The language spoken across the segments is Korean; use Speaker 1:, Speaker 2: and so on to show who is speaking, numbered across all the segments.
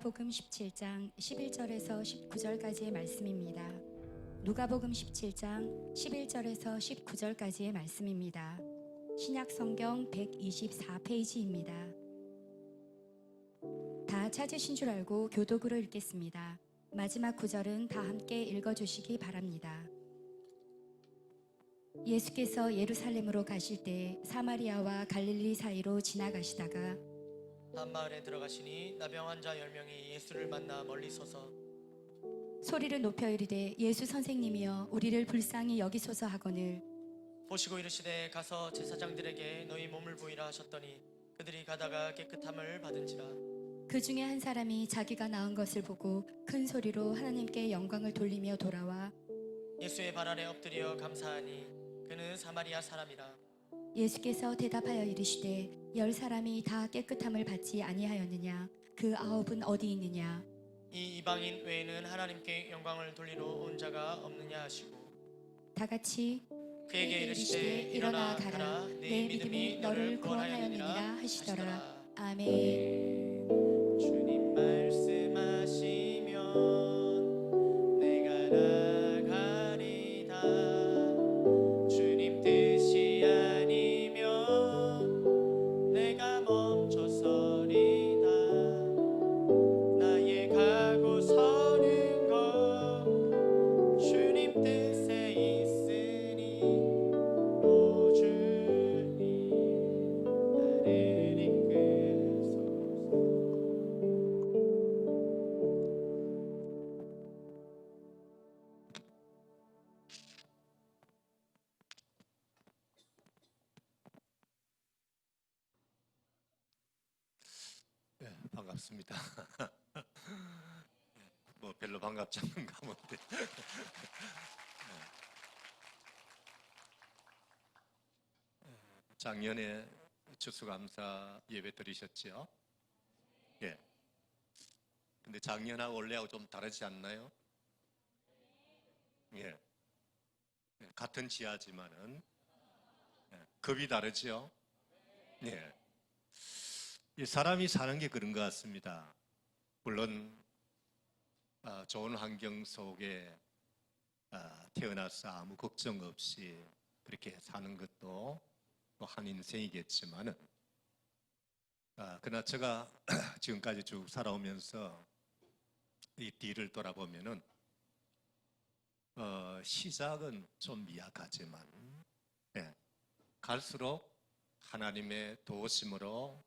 Speaker 1: 누가복음 17장 11절에서 19절까지의 말씀입니다. 누가복음 17장 11절에서 19절까지의 말씀입니다. 신약 성경 124페이지입니다. 다 찾으신 줄 알고 교독으로 읽겠습니다. 마지막 구절은 다 함께 읽어주시기 바랍니다. 예수께서 예루살렘으로 가실 때 사마리아와 갈릴리 사이로 지나가시다가
Speaker 2: 한 마을에 들어가시니 나병 환자 10명이 예수를 만나 멀리 서서
Speaker 1: 소리를 높여 이르되 예수 선생님이여 우리를 불쌍히 여기소서 하거늘
Speaker 2: 보시고 이르시되 가서 제사장들에게 너희 몸을 보이라 하셨더니 그들이 가다가 깨끗함을 받은지라.
Speaker 1: 그 중에 한 사람이 자기가 나은 것을 보고 큰 소리로 하나님께 영광을 돌리며 돌아와
Speaker 2: 예수의 발 아래 엎드려 감사하니 그는 사마리아 사람이라.
Speaker 1: 예수께서 대답하여 이르시되 10사람이 다 깨끗함을 받지 아니하였느냐 그 9은 어디 있느냐
Speaker 2: 이 이방인 외에는 하나님께 영광을 돌리러 온 자가 없느냐 하시고
Speaker 1: 다 같이
Speaker 2: 그에게 이르시되 일어나 가라 네 믿음이 너를 구원하였느니라 하시더라.
Speaker 1: 아멘.
Speaker 2: 주님 말씀하시면 내가 나가리다. 주님 뜻이 아니면 내가 멈춰서리다. 나의 가고 서는 것 주님 뜻에 있으니 오 주님 나를 이끄소서.
Speaker 3: 네, 반갑습니다. 뭐 별로 반갑지 않은 가운데 작년에 추수감사 예배 드리셨지요? 예. 근데 작년하고 올해하고 좀 다르지 않나요? 예. 같은 지하지만은 급이 다르죠? 예. 이 사람이 사는 게 그런 것 같습니다. 물론 좋은 환경 속에 태어나서 아무 걱정 없이 그렇게 사는 것도 또 한 인생이겠지만은 그러나 제가 지금까지 쭉 살아오면서 이 뒤를 돌아보면은 시작은 좀 미약하지만 갈수록 하나님의 도우심으로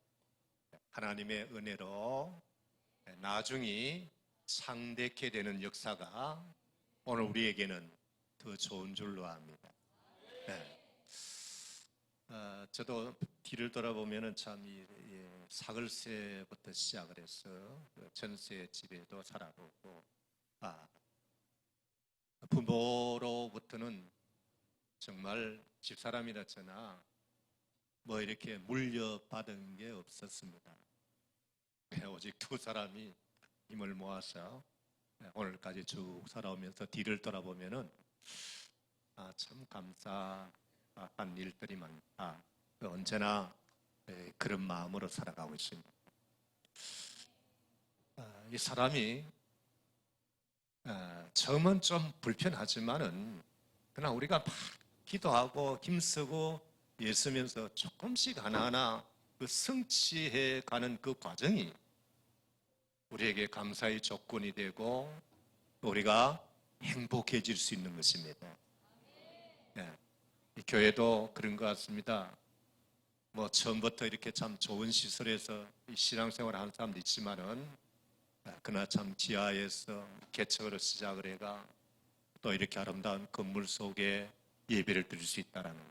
Speaker 3: 하나님의 은혜로 나중이 창대케 되는 역사가 오늘 우리에게는 더 좋은 줄로 압니다. 저도 뒤를 돌아보면은 참 사글세부터 시작을 해서 전세 집에도 살아보고 부모로부터는 정말 집사람이라 저나 뭐 이렇게 물려받은 게 없었습니다. 오직 두 사람이 힘을 모아서 오늘까지 쭉 살아오면서 뒤를 돌아보면은 참 감사한 일들이 많다. 언제나 그런 마음으로 살아가고 있습니다. 이 사람이 처음은 좀 불편하지만은 그냥 우리가 막 기도하고 힘쓰고 애쓰면서 조금씩 하나하나 그 성취해 가는 그 과정이 우리에게 감사의 조건이 되고 우리가 행복해질 수 있는 것입니다. 이 교회도 그런 것 같습니다. 뭐 처음부터 이렇게 참 좋은 시설에서 신앙생활을 하는 사람도 있지만은 그러나 참 지하에서 개척으로 시작을 해가 또 이렇게 아름다운 건물 속에 예배를 드릴 수 있다라는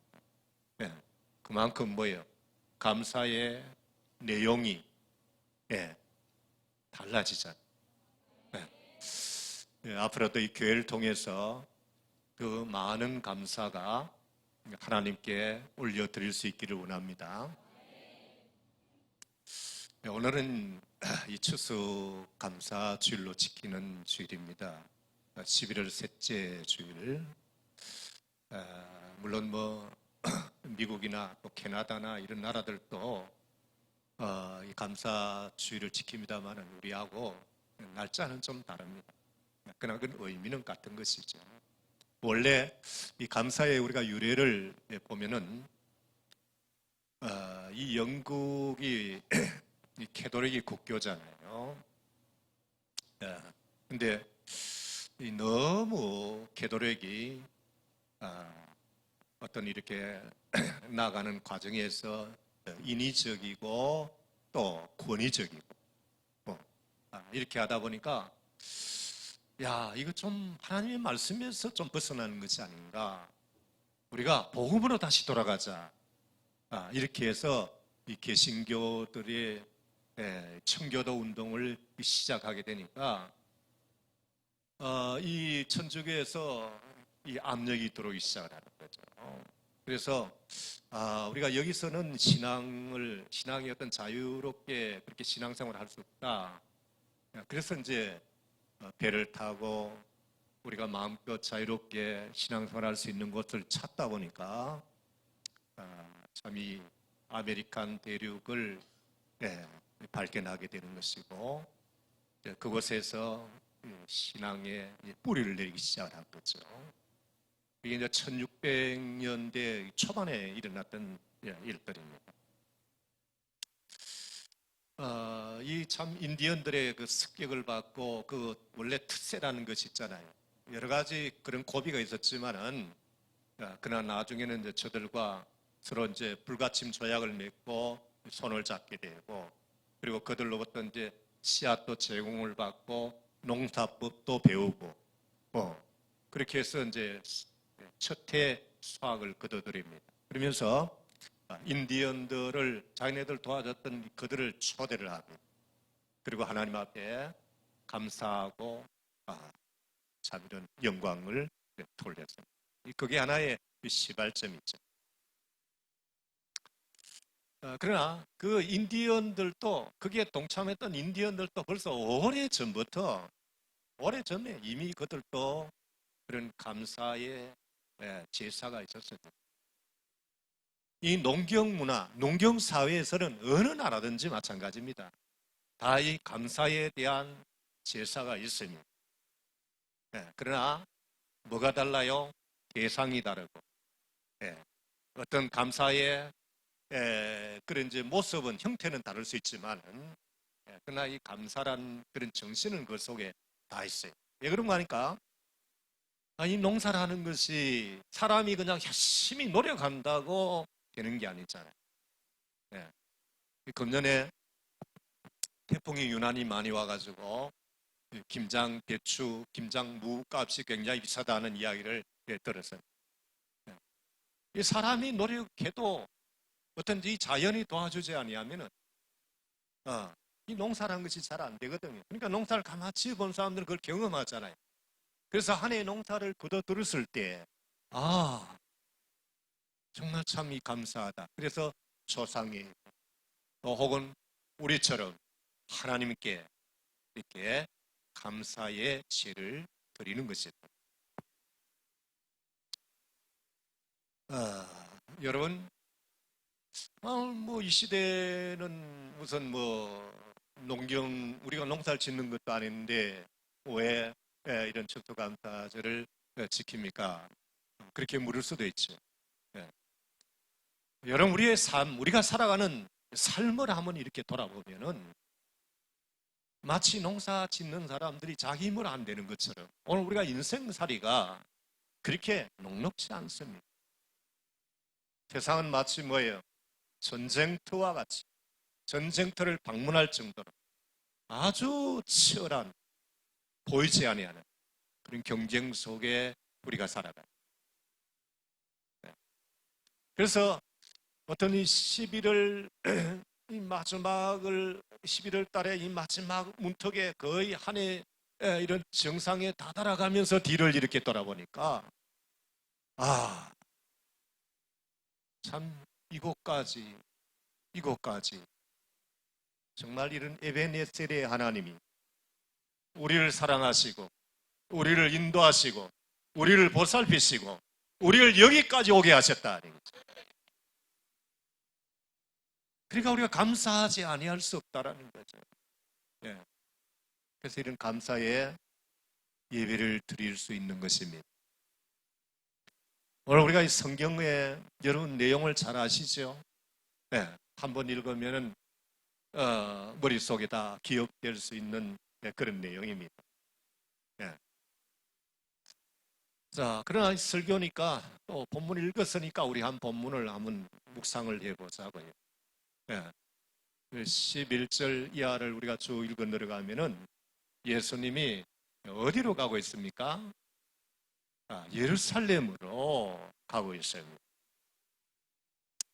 Speaker 3: 그만큼 뭐예요? 감사의 내용이 달라지잖아요. 앞으로도 이 교회를 통해서 그 많은 감사가 하나님께 올려드릴 수 있기를 원합니다. 오늘은 이 추수감사 주일로 지키는 주일입니다. 11월 셋째 주일. 물론 뭐 미국이나 또 캐나다나 이런 나라들도 이 감사 주일을 지킵니다만은 우리하고 날짜는 좀 다릅니다. 그러나 그 의미는 같은 것이죠. 원래 이 감사의 우리가 유래를 보면은 이 영국이 이 캐톨릭이 국교잖아요. 근데 이 너무 캐톨릭이 어떤 이렇게 나가는 과정에서 인위적이고 또 권위적이고 이렇게 하다 보니까 야, 이거 좀 하나님의 말씀에서 좀 벗어나는 것이 아닌가. 우리가 복음으로 다시 돌아가자. 이렇게 해서 이 개신교들의 청교도 운동을 시작하게 되니까 이 천주교에서 이 압력이 들어오기 시작을 하는 거죠. 그래서 우리가 여기서는 신앙이 어떤 자유롭게 그렇게 신앙생활을 할 수 없다. 그래서 이제 배를 타고 우리가 마음껏 자유롭게 신앙생활할 수 있는 곳을 찾다 보니까 참 이 아메리칸 대륙을 발견하게 되는 것이고 그곳에서 신앙의 뿌리를 내리기 시작한 거죠. 이게 이제 1600년대 초반에 일어났던 일들입니다. 이 참 인디언들의 그 습격을 받고 그 원래 특세라는 것이 있잖아요. 여러 가지 그런 고비가 있었지만은 그러나 나중에는 이제 저들과 서로 이제 불가침 조약을 맺고 손을 잡게 되고 그리고 그들로부터 이제 씨앗도 제공을 받고 농사법도 배우고 그렇게 해서 이제 첫해 수학을 거둬들입니다. 그러면서 인디언들을 자기네들 도와줬던 그들을 초대를 합니다. 그리고 하나님 앞에 감사하고 참 이런 영광을 돌렸습니다. 그게 하나의 시발점이죠. 그러나 그 인디언들도 거기에 동참했던 인디언들도 벌써 오래전에 이미 그들도 그런 감사의 제사가 있었습니다. 이 농경 문화, 농경 사회에서는 어느 나라든지 마찬가지입니다. 다 이 감사에 대한 제사가 있습니다. 그러나 뭐가 달라요? 대상이 다르고 어떤 감사의 그런 이제 모습은 형태는 다를 수 있지만 그러나 이 감사란 그런 정신은 그 속에 다 있어요. 왜 그런가 하니까 이 농사를 하는 것이 사람이 그냥 열심히 노력한다고 되는 게 아니잖아요. 금년에 태풍이 유난히 많이 와가지고 김장 대추, 김장 무 값이 굉장히 비싸다는 이야기를 들었어요. 이 사람이 노력해도 어떤지 이 자연이 도와주지 아니하면은 이 농사라는 것이 잘 안 되거든요. 그러니까 농사를 가만히 지어본 사람들은 그걸 경험하잖아요. 그래서 한 해의 농사를 거둬 들었을 때 정말 참 감사하다. 그래서 조상이 또 혹은 우리처럼 하나님께 이렇게 감사의 제를 드리는 것이다. 여러분, 뭐 이 시대는 우선 뭐 우리가 농사를 짓는 것도 아닌데 왜 이런 추수감사절을 지킵니까? 그렇게 물을 수도 있죠. 여러분, 우리의 삶, 우리가 살아가는 삶을 한번 이렇게 돌아보면은 마치 농사 짓는 사람들이 자기 힘을 안 되는 것처럼 오늘 우리가 인생살이가 그렇게 녹록지 않습니다. 세상은 마치 뭐예요? 전쟁터와 같이 전쟁터를 방문할 정도로 아주 치열한 보이지 아니하는 그런 경쟁 속에 우리가 살아가요. 그래서 어떤 이 11월 이 마지막을 11월 달에 이 마지막 문턱에 거의 한 해 이런 정상에 다다라가면서 뒤를 이렇게 돌아보니까 참 이곳까지 정말 이런 에베네셀의 하나님이 우리를 사랑하시고 우리를 인도하시고 우리를 보살피시고 우리를 여기까지 오게 하셨다. 그러니까 우리가 감사하지 아니할 수 없다라는 거죠. 그래서 이런 감사의 예배를 드릴 수 있는 것입니다. 오늘 우리가 이 성경의 여러분 내용을 잘 아시죠? 네, 한번 읽으면은 머릿속에 다 기억될 수 있는 그런 내용입니다. 네. 자, 그러나 설교니까 또 본문을 읽었으니까 우리 한 본문을 한번 묵상을 해보자고요. 네. 11절 이하를 우리가 쭉 읽어 내려가면은 예수님이 어디로 가고 있습니까? 예루살렘으로 가고 있어요.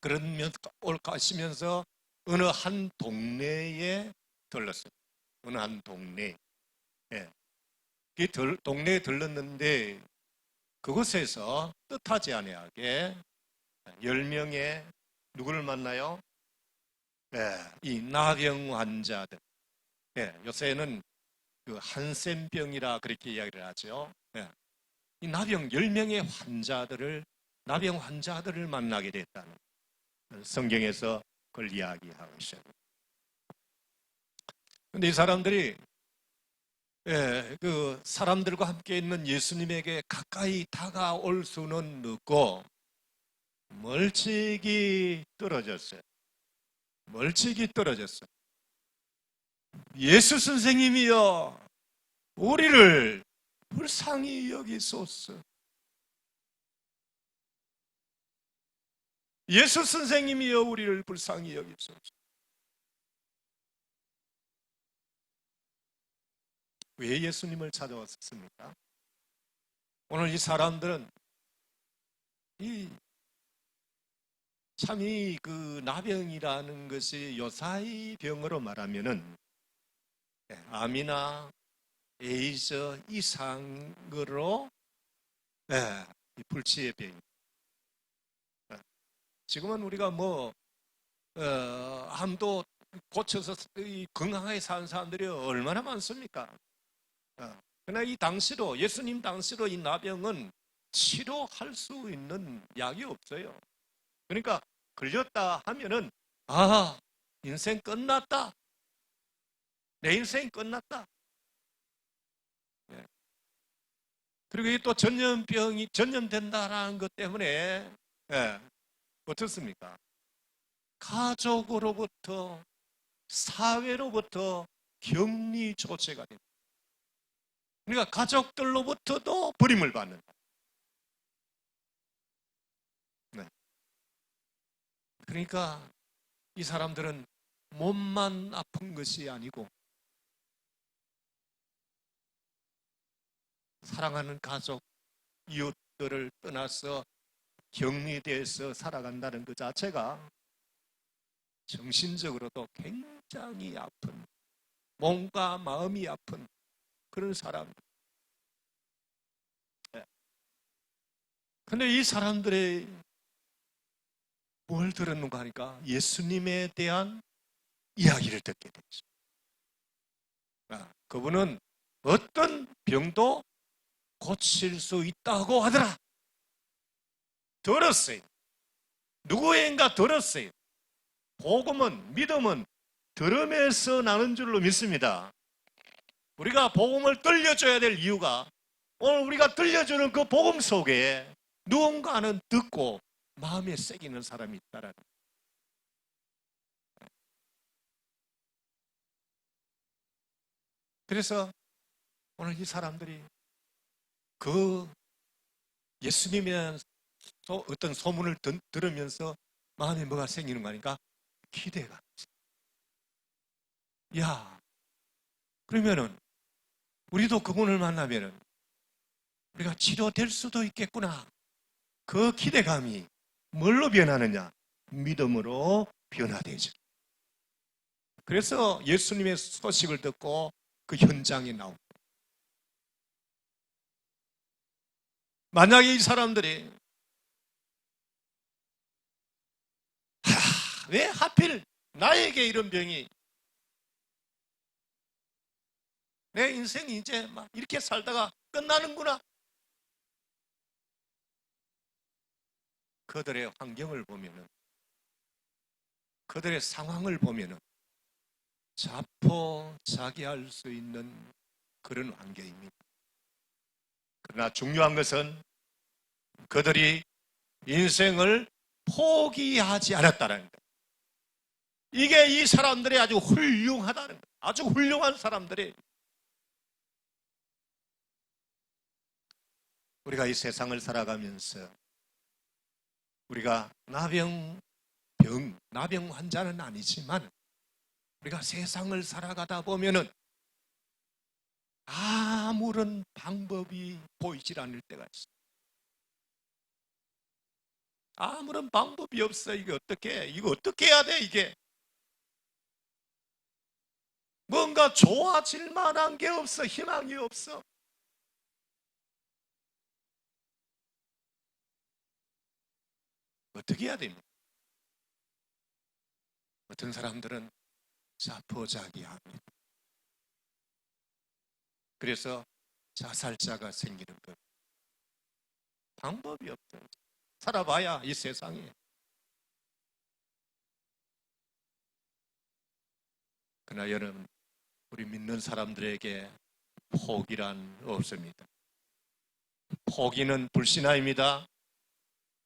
Speaker 3: 그러면 가시면서 어느 한 동네에 들렀어요. 어느 한 동네. 예. 이 동네에 들렀는데 그곳에서 뜻하지 아니하게 10명의 누구를 만나요? 이 나병 환자들. 요새는 그 한센병이라 그렇게 이야기를 하죠. 이 나병 10명의 나병 환자들을 만나게 됐다는 성경에서 그걸 이야기하고 있어요. 근데 이 사람들이 그 사람들과 함께 있는 예수님에게 가까이 다가올 수는 없고 멀찍이 떨어졌어요. 멀찍이 떨어졌어요. 예수 선생님이여, 우리를 불쌍히 여기소서. 예수 선생님이여, 우리를 불쌍히 여기소서. 왜 예수님을 찾아왔습니까? 오늘 이 사람들은 참이 그 나병이라는 것이 요사이 병으로 말하면은 암이나 에이즈 이상으로 이 불치의 병. 지금은 우리가 암도 고쳐서 건강하게 사는 사람들이 얼마나 많습니까? 그러나 이 당시로, 예수님 당시로 이 나병은 치료할 수 있는 약이 없어요. 그러니까 걸렸다 하면은 인생 끝났다. 내 인생 끝났다. 그리고 이게 또 전염병이 전염된다라는 것 때문에 어떻습니까? 가족으로부터 사회로부터 격리 조치가 됩니다. 그러니까 가족들로부터도 버림을 받는다. 그러니까 이 사람들은 몸만 아픈 것이 아니고 사랑하는 가족, 이웃들을 떠나서 격리돼서 살아간다는 그 자체가 정신적으로도 굉장히 아픈, 몸과 마음이 아픈 그런 사람. 근데 이 사람들의 뭘 들었는가 하니까 예수님에 대한 이야기를 듣게 됐죠. 그분은 어떤 병도 고칠 수 있다고 하더라. 들었어요. 누구인가 들었어요. 복음은, 믿음은 들음에서 나는 줄로 믿습니다. 우리가 복음을 들려줘야 될 이유가 오늘 우리가 들려주는 그 복음 속에 누군가는 듣고 마음에 새기는 사람이 있다라는. 그래서 오늘 이 사람들이 그 예수님에 대한 어떤 소문을 들으면서 마음에 뭐가 생기는 거 아닌가? 기대가. 야, 그러면은 우리도 그분을 만나면은 우리가 치료될 수도 있겠구나. 그 기대감이 뭘로 변하느냐? 믿음으로 변화되죠. 그래서 예수님의 소식을 듣고 그 현장에 나옵니다. 만약에 이 사람들이 왜 하필 나에게 이런 병이, 내 인생이 이제 막 이렇게 살다가 끝나는구나. 그들의 환경을 보면은, 그들의 상황을 보면은 자포자기할 수 있는 그런 환경입니다. 그러나 중요한 것은 그들이 인생을 포기하지 않았다는 것. 이게 이 사람들이 아주 훌륭하다는 것. 아주 훌륭한 사람들이. 우리가 이 세상을 살아가면서 우리가 나병 환자는 아니지만 우리가 세상을 살아가다 보면은 아무런 방법이 보이질 않을 때가 있어요. 아무런 방법이 없어. 이거 어떻게 해야 돼, 이게? 뭔가 좋아질 만한 게 없어. 희망이 없어. 어떻게 해야 됩니까? 어떤 사람들은 자포자기합니다. 그래서 자살자가 생기는 거예요. 방법이 없어요. 살아봐야 이 세상에. 그러나 여러분, 우리 믿는 사람들에게 포기란 없습니다. 포기는 불신앙입니다.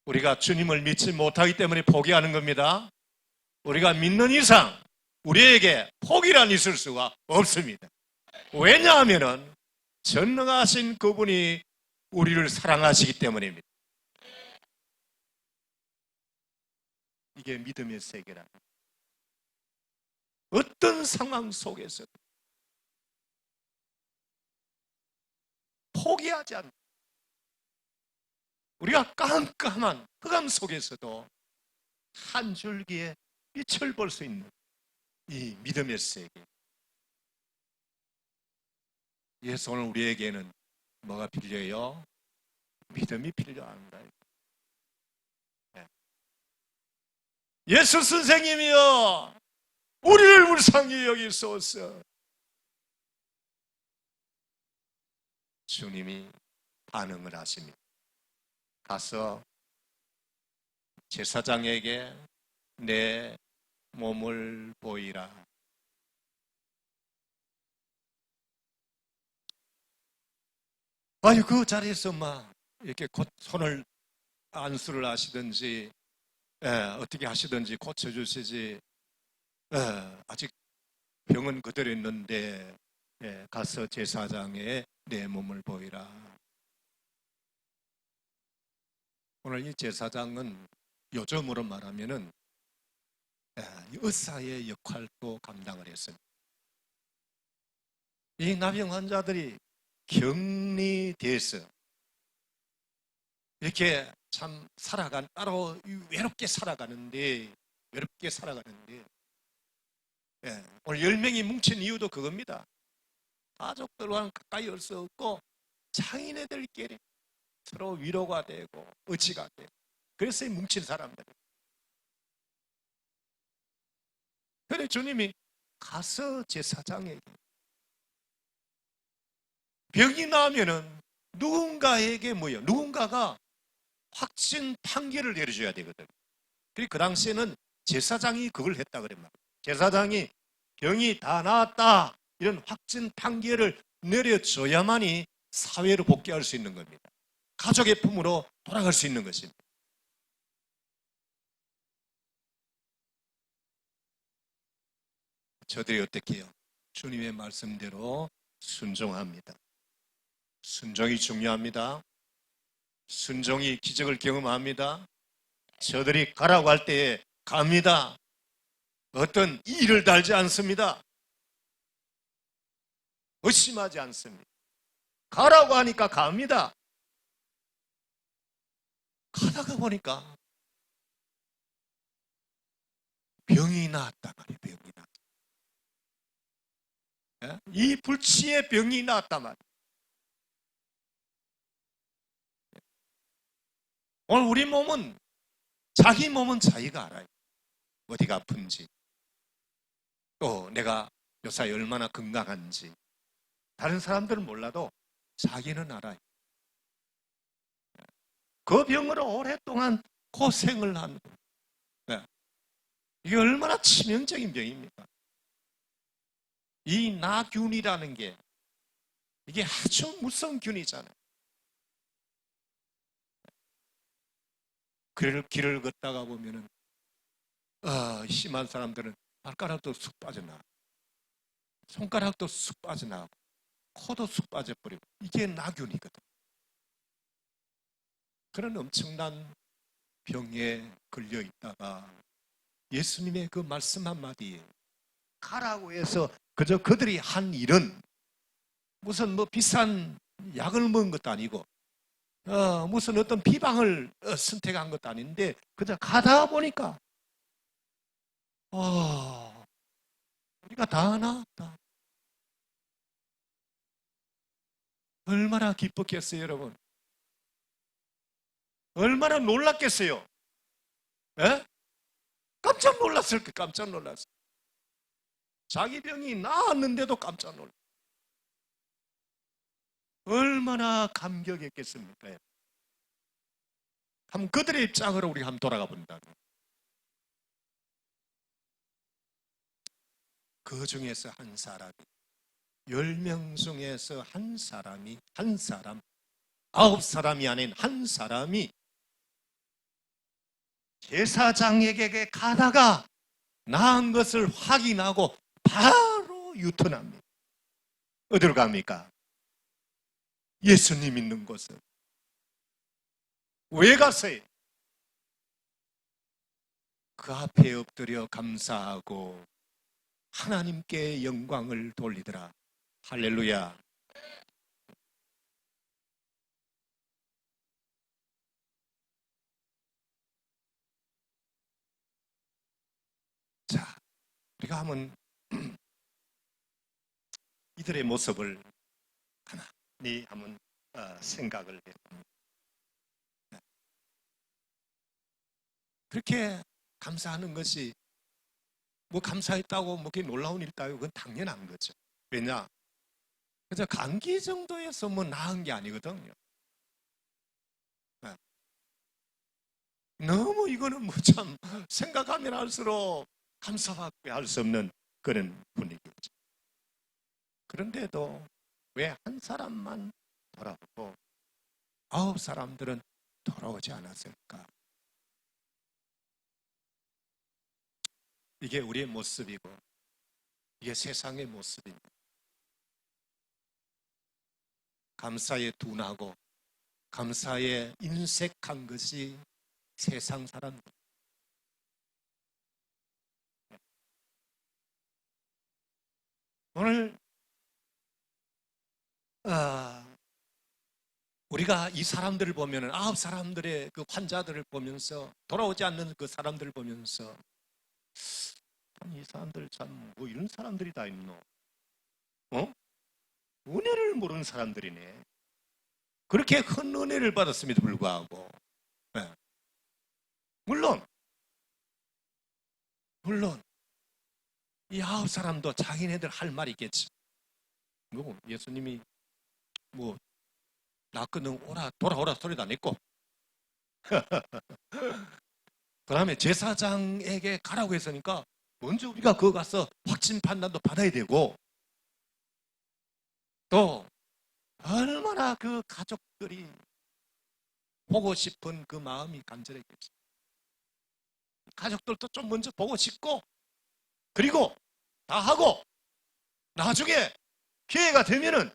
Speaker 3: 우리가 주님을 믿지 못하기 때문에 포기하는 겁니다. 우리가 믿는 이상 우리에게 포기란 있을 수가 없습니다. 왜냐하면 전능하신 그분이 우리를 사랑하시기 때문입니다. 이게 믿음의 세계라. 어떤 상황 속에서도 포기하지 않는, 우리가 깜깜한 흑암 속에서도 한 줄기의 빛을 볼 수 있는 이 믿음의 세계. 예수, 오늘 우리에게는 뭐가 필요해요? 믿음이 필요합니다. 예수 선생님이여, 우리를 불쌍히 여기소서. 주님이 반응을 하십니다. 가서 제사장에게 내 몸을 보이라. 아유, 그 자리에서 막 이렇게 손을 안수를 하시든지 어떻게 하시든지 고쳐주시지. 아직 병은 그대로 있는데 가서 제사장에 내 몸을 보이라. 오늘 이 제사장은 요즘으로 말하면은 의사의 역할도 감당을 했습니다. 이 나병 환자들이 격리돼서 이렇게 참 따로 외롭게 살아가는데 오늘 10명이 뭉친 이유도 그겁니다. 가족들과는 가까이 올 수 없고 장인애들끼리 서로 위로가 되고 의지가 되고, 그래서 이 뭉친 사람들. 그런데 주님이 가서 제사장에게, 병이 나면은 누군가에게 누군가가 확진 판결을 내려줘야 되거든. 그리고 그 당시에는 제사장이 그걸 했다 그래 말. 제사장이 병이 다 나았다 이런 확진 판결을 내려줘야만이 사회로 복귀할 수 있는 겁니다. 가족의 품으로 돌아갈 수 있는 것입니다. 저들이 어떻게 해요? 주님의 말씀대로 순종합니다. 순종이 중요합니다. 순종이 기적을 경험합니다. 저들이 가라고 할 때에 갑니다. 어떤 이의를 달지 않습니다. 의심하지 않습니다. 가라고 하니까 갑니다. 가다가 보니까 병이 나았단 말이에요. 병이 나았다. 이 불치의 병이 나았단 말이에요. 오늘 우리 몸은, 자기 몸은 자기가 알아요. 어디가 아픈지, 또 내가 요사이 얼마나 건강한지. 다른 사람들은 몰라도 자기는 알아요. 그 병으로 오랫동안 고생을 한 거예요. 이게 얼마나 치명적인 병입니까? 이 나균이라는 게 이게 아주 무서운 균이잖아요. 길을 걷다가 보면은 심한 사람들은 발가락도 쑥 빠져나가고 손가락도 쑥 빠져나가고 코도 쑥 빠져버리고 이게 나균이거든. 그런 엄청난 병에 걸려 있다가 예수님의 그 말씀 한마디에 가라고 해서 그저 그들이 한 일은 무슨 뭐 비싼 약을 먹은 것도 아니고 무슨 어떤 비방을 선택한 것도 아닌데 그저 가다 보니까 우리가 다 나았다. 얼마나 기뻤겠어요, 여러분? 얼마나 놀랐겠어요? 에? 깜짝 놀랐을 거예요. 깜짝 놀랐어요. 자기 병이 나았는데도 깜짝 놀랐어요. 얼마나 감격했겠습니까? 한번 그들의 입장으로 우리 한번 돌아가 본다면 그 중에서 한 사람이 10명 중에서 한 사람 9사람이 아닌 한 사람이 제사장에게 가다가 나은 것을 확인하고 바로 유턴합니다. 어디로 갑니까? 예수님 있는 곳을. 왜 갔어요? 그 앞에 엎드려 감사하고 하나님께 영광을 돌리더라. 할렐루야. 자, 우리가 한번 이들의 모습을 가만히 한번 생각을 해봅니다. 그렇게 감사하는 것이 뭐 감사했다고 뭐 그게 놀라운 일이다요. 그건 당연한 거죠. 왜냐? 그저 감기 정도에서 뭐 나은 게 아니거든요. 너무 이거는 뭐 참 생각하면 할수록 감사밖에 할 수 없는 그런 분위기죠. 그런데도 왜 한 사람만 돌아오고 9사람들은 돌아오지 않았을까? 이게 우리의 모습이고 이게 세상의 모습입니다. 감사에 둔하고 감사에 인색한 것이 세상 사람들. 오늘 우리가 이 사람들을 보면 9사람들의 그 환자들을 보면서 돌아오지 않는 그 사람들을 보면서 이 사람들 참 뭐 이런 사람들이 다 있노? 은혜를 모르는 사람들이네. 그렇게 큰 은혜를 받았음에도 불구하고 네. 물론 이 9사람도 자기네들 할 말이 있겠지. 뭐 예수님이 뭐 나그는 돌아오라 소리도 안 했고 그 다음에 제사장에게 가라고 했으니까 먼저 우리가 거기 가서 확진 판단도 받아야 되고 또 얼마나 그 가족들이 보고 싶은 그 마음이 간절했겠지. 가족들도 좀 먼저 보고 싶고 그리고 다 하고 나중에 기회가 되면은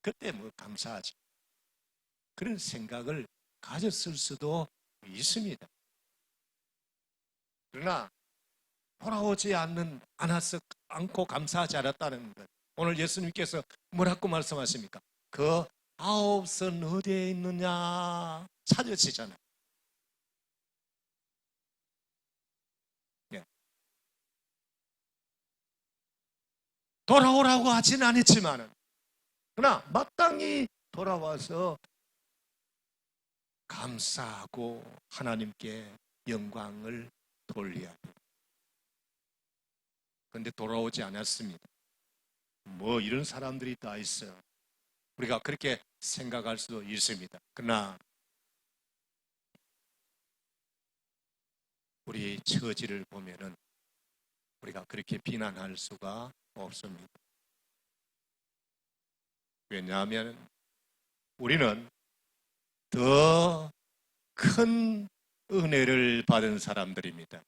Speaker 3: 그때 뭐 감사하지. 그런 생각을 가졌을 수도 있습니다. 그러나 돌아오지 않고 감사하지 않았다는 것. 오늘 예수님께서 뭐라고 말씀하십니까? 그 9은 어디에 있느냐 찾으시잖아요. 예. 돌아오라고 하지는 않았지만은 그러나 마땅히 돌아와서 감사하고 하나님께 영광을 돌려야 돼요. 그런데 돌아오지 않았습니다. 뭐 이런 사람들이 다 있어요. 우리가 그렇게 생각할 수도 있습니다. 그러나 우리 처지를 보면은 우리가 그렇게 비난할 수가 없습니다. 왜냐하면 우리는 더 큰 은혜를 받은 사람들입니다.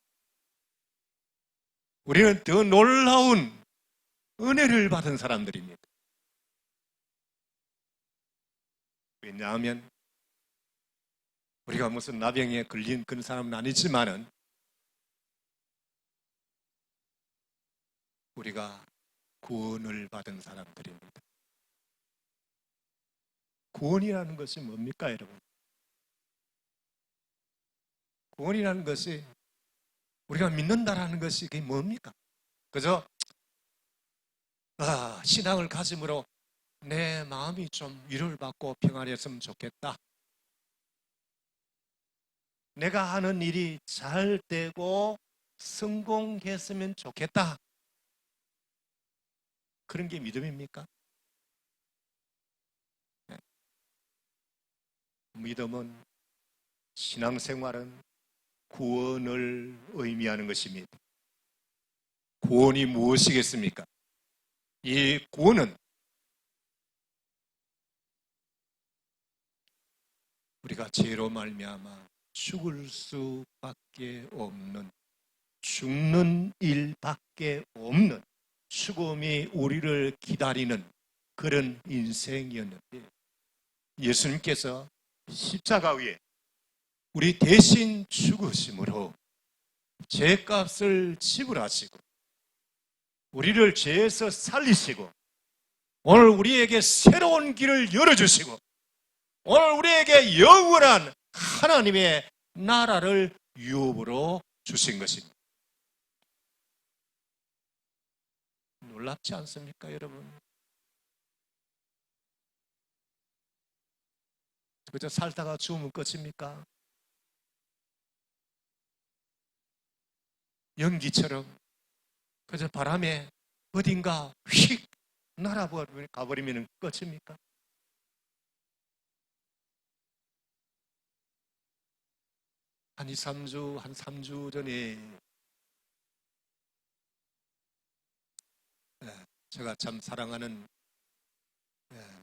Speaker 3: 우리는 더 놀라운 은혜를 받은 사람들입니다. 왜냐하면 우리가 무슨 나병에 걸린 그런 사람은 아니지만은 우리가 구원을 받은 사람들입니다. 구원이라는 것이 뭡니까, 여러분? 구원이라는 것이 우리가 믿는다라는 것이 그게 뭡니까? 그저 신앙을 가짐으로 내 마음이 좀 위로를 받고 평안했으면 좋겠다. 내가 하는 일이 잘 되고 성공했으면 좋겠다. 그런 게 믿음입니까? 네. 믿음은, 신앙생활은 구원을 의미하는 것입니다. 구원이 무엇이겠습니까? 이 구원은 우리가 죄로 말미암아 죽을 수밖에 없는, 죽는 일밖에 없는 죽음이 우리를 기다리는 그런 인생이었는데, 예수님께서 십자가 위에 우리 대신 죽으심으로 죄값을 지불하시고 우리를 죄에서 살리시고 오늘 우리에게 새로운 길을 열어주시고 오늘 우리에게 영원한 하나님의 나라를 유업으로 주신 것입니다. 놀랍지 않습니까, 여러분? 그저 살다가 죽으면 끝입니까? 연기처럼 그저 바람에 어딘가 휙 날아가버리면 끝입니까? 한 3주 전에 제가 참 사랑하는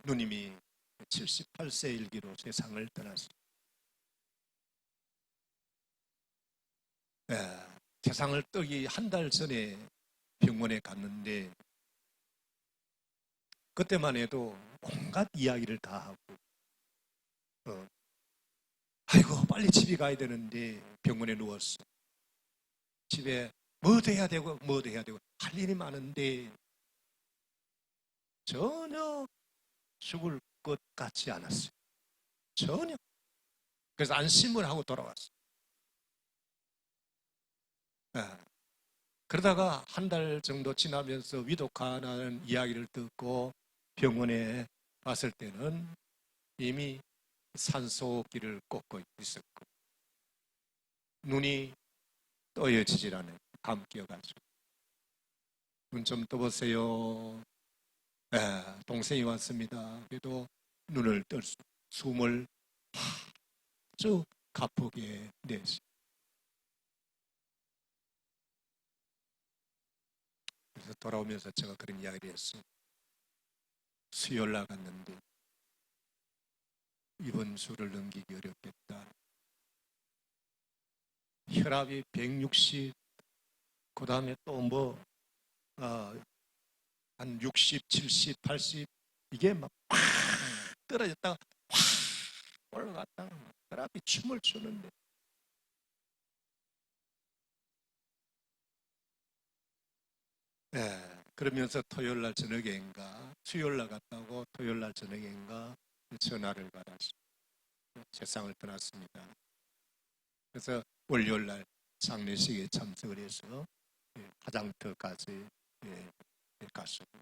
Speaker 3: 누님이 78세 일기로 세상을 떠났습니다. 세상을 떠기 한 달 전에 병원에 갔는데 그때만 해도 온갖 이야기를 다 하고 아이고 빨리 집에 가야 되는데 병원에 누웠어. 집에 뭐도 해야 되고 뭐도 해야 되고 할 일이 많은데 전혀 죽을 것 같지 않았어요. 전혀. 그래서 안심을 하고 돌아왔어요. 그러다가 한 달 정도 지나면서 위독하다는 이야기를 듣고 병원에 왔을 때는 이미 산소기를 꽂고 있었고 눈이 떠여지질 않아요. 감기여가지고. 눈 좀 떠보세요. 동생이 왔습니다. 그래도 눈을 뜰 수, 숨을 아주 가쁘게 내시. 그래서 돌아오면서 제가 그런 이야기를 했어요. 수요일 나갔는데 이번 주를 넘기기 어렵겠다. 혈압이 160, 그 다음에 또 한 60, 70, 80 이게 막 떨어졌다가 확 올라갔다가 혈압이 춤을 추는데 그러면서 토요일날 저녁에인가 수요일날 갔다고 토요일날 저녁에인가 전화를 받았어요. 세상을 떠났습니다. 그래서 월요일날 장례식에 참석을 해서 화장터까지 갔습니다.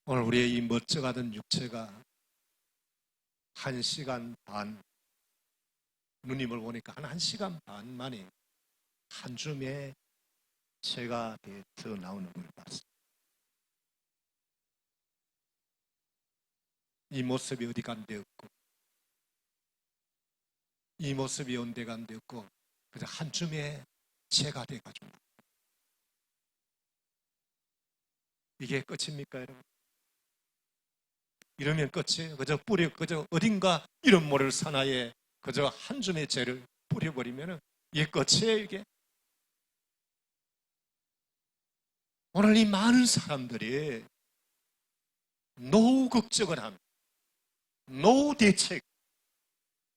Speaker 3: 오늘 우리의 이 멋져가던 육체가 1시간 반, 누님을 보니까 한 1시간 반 만에 한 줌에 제가 뱉어 나오는 걸 봤어요. 이 모습이 어디 간데 없고 이 모습이 온데 간데 없고 그저 한 줌에 죄가 돼가지고 이게 끝입니까, 여러분? 이러면 끝이에요. 그저 그저 어딘가 이름 모를 산하에 그저 한 줌의 죄를 뿌려버리면 이게 끝이에요, 이게. 오늘 이 많은 사람들이 노후 걱정을 합니다. 노후 대책,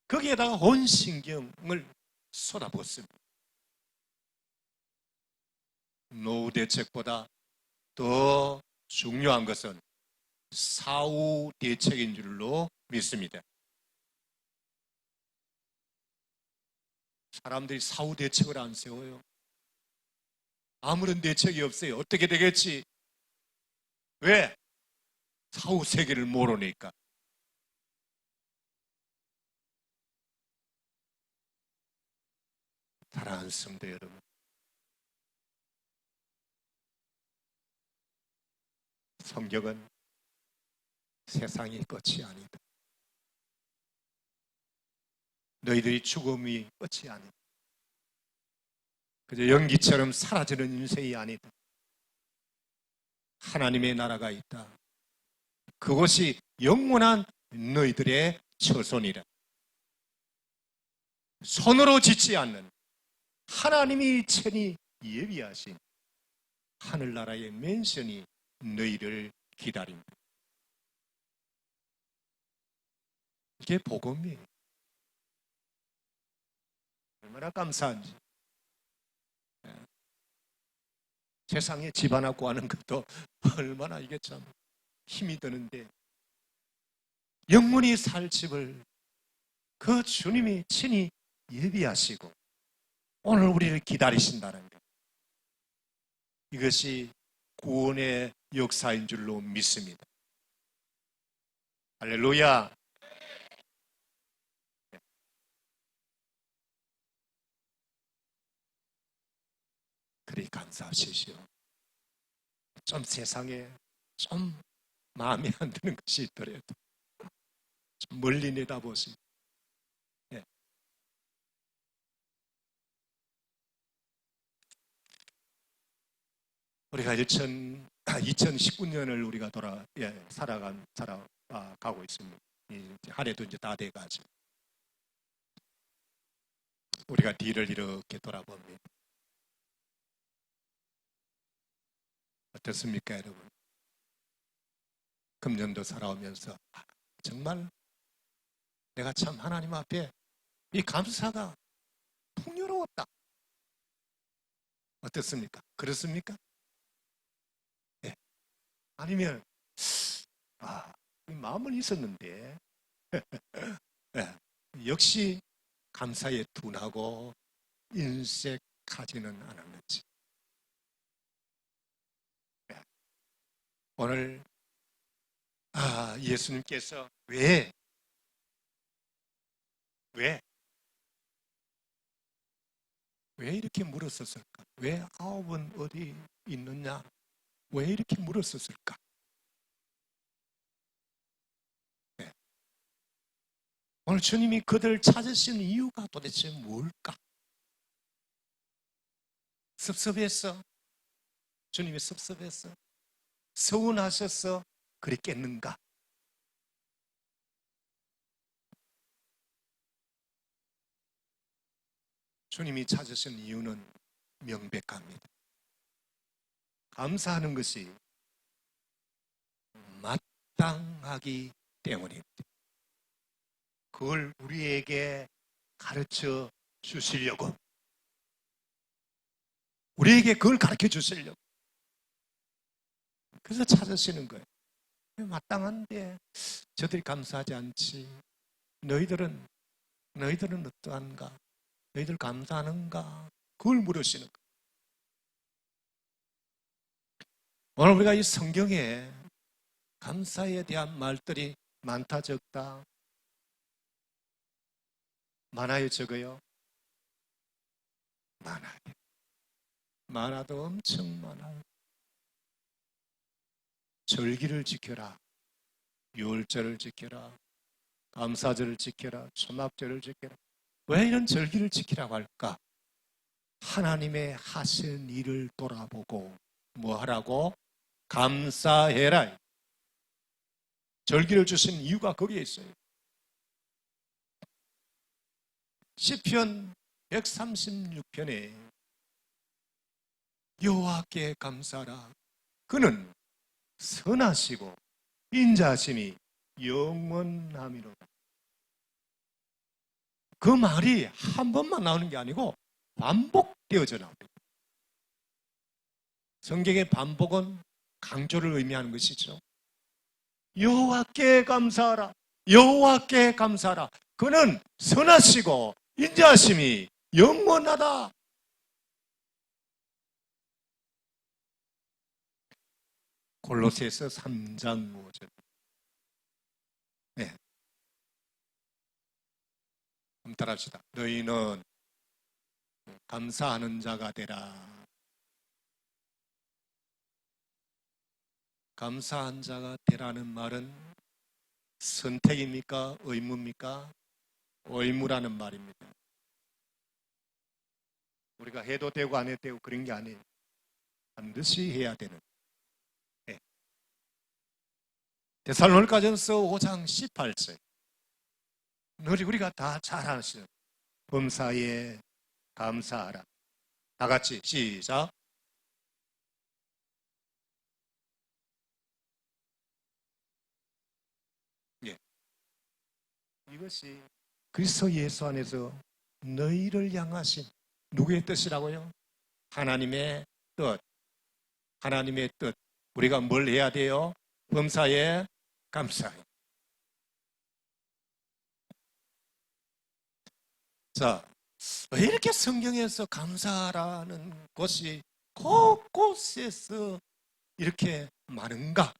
Speaker 3: 거기에다가 온 신경을 쏟아붓습니다. 노후 대책보다 더 중요한 것은 사후 대책인 줄로 믿습니다. 사람들이 사후 대책을 안 세워요. 아무런 대책이 없어요. 어떻게 되겠지? 왜? 사후 세계를 모르니까. 사랑하는 성도 여러분, 성경은 세상이 끝이 아니다. 너희들이 죽음이 끝이 아니다. 그저 연기처럼 사라지는 인생이 아니다. 하나님의 나라가 있다. 그것이 영원한 너희들의 처소니라. 손으로 짓지 않는 하나님이 친히 예비하신 하늘나라의 맨션이 너희를 기다립니다. 이게 복음이에요. 얼마나 감사한지. 세상에 집 하나 구하는 것도 얼마나 이게 참 힘이 드는데, 영원히 살 집을 그 주님이 친히 예비하시고 오늘 우리를 기다리신다는 것, 이것이 구원의 역사인 줄로 믿습니다. 할렐루야. 그리 감사하시오. 좀 세상에 좀 마음에 안 드는 것이 있더라도 좀 멀리 내다보시고, 우리가 2019년을 우리가 살아가고 있습니다. 한 해도 이제 다 돼가지고 우리가 뒤를 이렇게 돌아봅니다. 어떻습니까, 여러분? 금년도 살아오면서 정말 내가 참 하나님 앞에 이 감사가 풍요로웠다. 어떻습니까? 그렇습니까? 네. 아니면 이 마음은 있었는데 네. 역시 감사에 둔하고 인색하지는 않았는지. 네. 오늘 예수님께서 왜 이렇게 물었었을까? 왜 9은 어디 있느냐? 왜 이렇게 물었었을까? 네. 오늘 주님이 그들을 찾으신 이유가 도대체 뭘까? 섭섭했어? 주님이 섭섭했어? 서운하셨어? 그랬겠는가? 주님이 찾으신 이유는 명백합니다. 감사하는 것이 마땅하기 때문입니다. 그걸 우리에게 가르쳐 주시려고, 우리에게 그걸 가르쳐 주시려고, 그래서 찾으시는 거예요. 마땅한데 저들이 감사하지 않지. 너희들은 어떠한가? 너희들 감사하는가? 그걸 물으시는 거예요. 오늘 우리가 이 성경에 감사에 대한 말들이 많다 적다? 많아요, 적어요? 많아요. 많아도 엄청 많아요. 절기를 지켜라, 유월절을 지켜라, 감사절을 지켜라, 초막절을 지켜라. 왜 이런 절기를 지키라고 할까? 하나님의 하신 일을 돌아보고 뭐 하라고? 감사해라. 절기를 주신 이유가 거기에 있어요. 시편 136편에 여호와께 감사하라. 그는 선하시고 인자하심이 영원함이로다. 그 말이 한 번만 나오는 게 아니고 반복되어져 나옵니다. 성경의 반복은 강조를 의미하는 것이죠. 여호와께 감사하라. 여호와께 감사하라. 그는 선하시고 인자하심이 영원하다. 골로새서 3장 5절. 네. 한번 따라합시다. 너희는 감사하는 자가 되라. 감사한 자가 되라는 말은 선택입니까? 의무입니까? 의무라는 말입니다. 우리가 해도 되고 안 해도 되고 그런 게 아니에요. 반드시 해야 되는. 네. 데살로니가전서 5장 18절. 우리가 다 잘 아시는 범사에 감사하라. 다 같이 시작. 예. 이것이 그리스도 예수 안에서 너희를 향하신 누구의 뜻이라고요? 하나님의 뜻. 하나님의 뜻. 우리가 뭘 해야 돼요? 범사에 감사해. 자, 왜 이렇게 성경에서 감사라는 것이 곳곳에서 이렇게 많은가?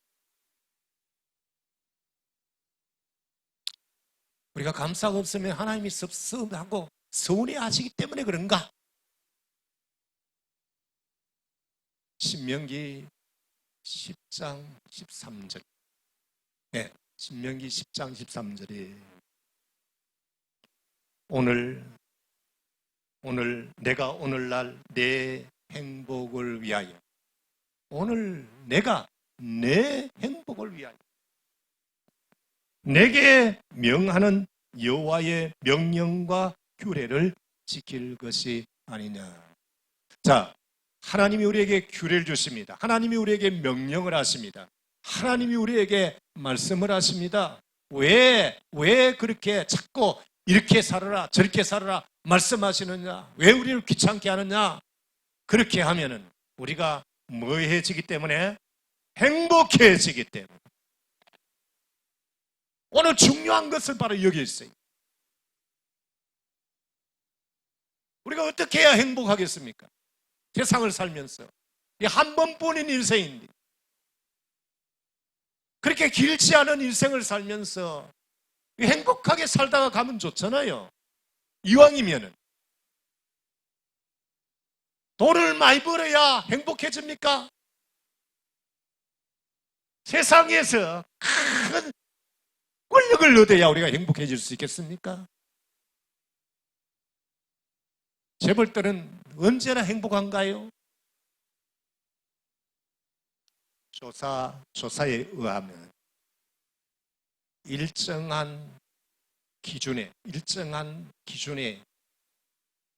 Speaker 3: 우리가 감사가 없으면 하나님이 섭섭하고 서운해하시기 때문에 그런가? 신명기 10장 13절. 네, 신명기 10장 13절에 내가 오늘날 내 행복을 위하여 오늘 내가 내 행복을 위하여 내게 명하는 여호와의 명령과 규례를 지킬 것이 아니냐. 자, 하나님이 우리에게 규례를 주십니다. 하나님이 우리에게 명령을 하십니다. 하나님이 우리에게 말씀을 하십니다. 왜 그렇게 자꾸 이렇게 살아라 저렇게 살아라 말씀하시느냐? 왜 우리를 귀찮게 하느냐? 그렇게 하면은 우리가 뭐해지기 때문에? 행복해지기 때문에. 오늘 중요한 것은 바로 여기 있어요. 우리가 어떻게 해야 행복하겠습니까? 세상을 살면서 이 한 번뿐인 인생인데 그렇게 길지 않은 인생을 살면서 행복하게 살다가 가면 좋잖아요. 이왕이면은 돈을 많이 벌어야 행복해집니까? 세상에서 큰 권력을 얻어야 우리가 행복해질 수 있겠습니까? 재벌들은 언제나 행복한가요? 조사에 의하면 일정한 기준에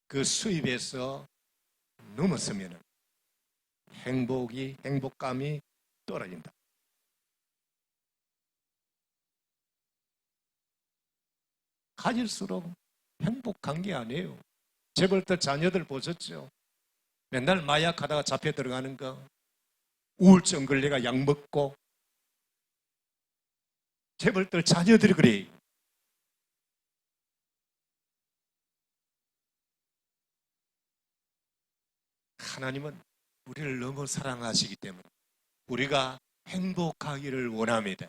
Speaker 3: 그 수입에서 넘었으면 행복감이 떨어진다. 가질수록 행복한 게 아니에요. 재벌들 자녀들 보셨죠? 맨날 마약하다가 잡혀 들어가는 거, 우울증 걸려가 약 먹고, 재벌들 자녀들이 그래요. 하나님은 우리를 너무 사랑하시기 때문에 우리가 행복하기를 원합니다.